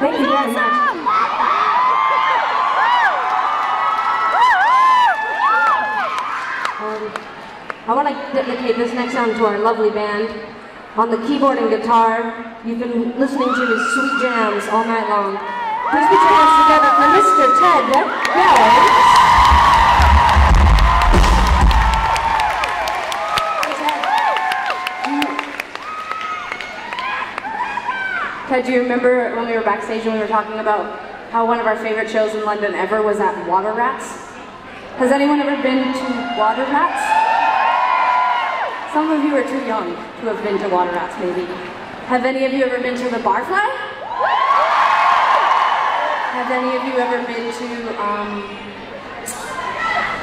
Thank you very much. I want to dedicate this next song to our lovely band. On the keyboard and guitar, you've been listening to his sweet jams all night long. Please put your hands together for Mr. Ted Gallant. Ted, do you remember when we were backstage and we were talking about how one of our favorite shows in London ever was at Water Rats? Has anyone ever been to Water Rats? Some of you are too young to have been to Water Rats, maybe. Have any of you ever been to the Barfly? Have any of you ever been to,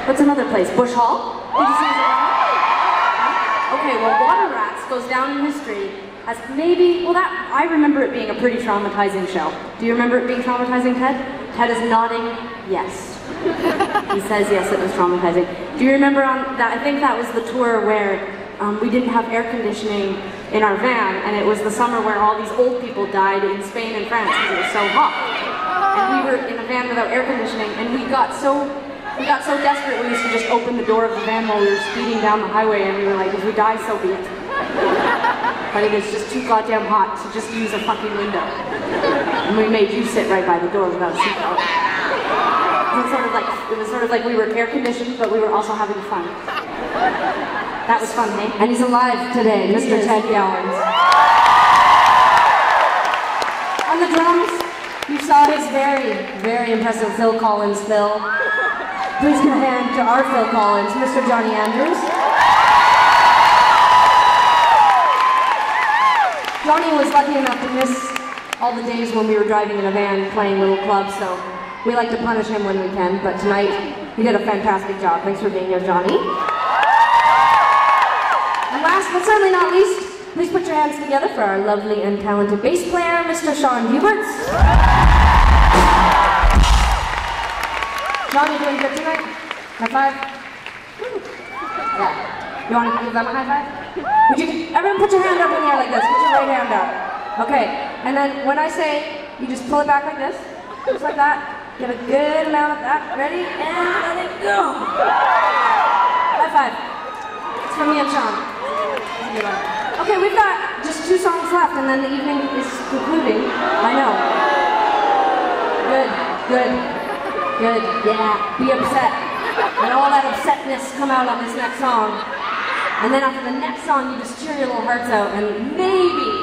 what's another place? Bush Hall? Did you see it? Okay, well, Water Rats goes down in history as maybe, well, that, I remember it being a pretty traumatizing show. Do you remember it being traumatizing, Ted? Ted is nodding yes. He says yes, it was traumatizing. Do you remember on that, I think that was the tour where we didn't have air conditioning in our van, and it was the summer where all these old people died in Spain and France because it was so hot. And we were in a van without air conditioning, and we got so desperate we used to just open the door of the van while we were speeding down the highway, and we were like, if we die, so be it. But it is just too goddamn hot to just use a fucking window. And we made you sit right by the door without a seatbelt. It was sort of like we were air conditioned, but we were also having fun. That was fun, hey? And he's alive today, Mr. Ted Gallant. On the drums, you saw his very, very impressive Phil Collins fill. Please give a hand to our Phil Collins, Mr. Johnny Andrews. Johnny was lucky enough to miss all the days when we were driving in a van playing little clubs, so we like to punish him when we can, but tonight he did a fantastic job. Thanks for being here, Johnny. And last but certainly not least, please put your hands together for our lovely and talented bass player, Mr. Sean Huberts. Sean, you doing good tonight? High five? Yeah. You want to give them a high five? Would you, everyone put your hand up in the air like this. Put your right hand up. Okay. And then when I say, you just pull it back like this. Just like that. Get a good amount of that. Ready? And let it go. High five. It's from me and Sean. Okay, we've got just 2 songs left and then the evening is concluding. I know. Good. Good. Good. Yeah. Be upset. And all that upsetness come out on this next song. And then after the next song, you just cheer your little hearts out, and maybe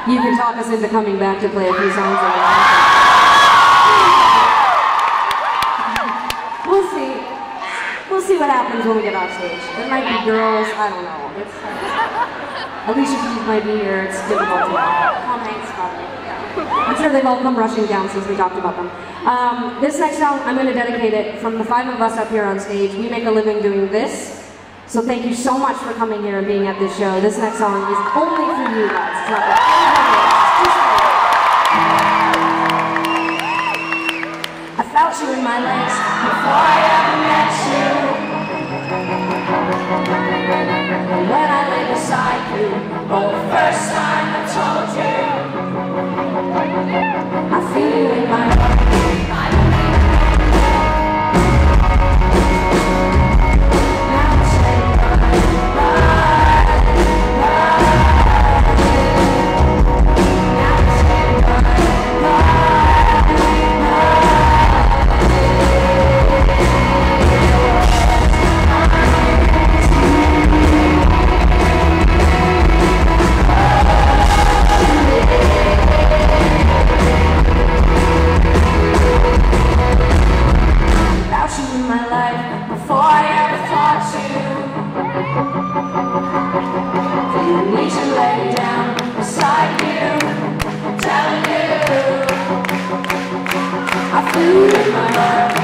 you can talk us into coming back to play a few songs on the album. We'll see. We'll see what happens when we get off stage. There might be girls, I don't know. It's, Alicia Keys might be here, it's difficult to know. Tom Hanks probably. Yeah. I'm sure they've all come rushing down since we talked about them. This next song, I'm going to dedicate it from the 5 of us up here on stage. We make a living doing this. So thank you so much for coming here and being at this show. This next song is only for you guys. It's not for anybody else. I felt you in my legs before I ever met you. And when I lay beside you, for the first time I told you I feel you in my heart. I feel in my heart.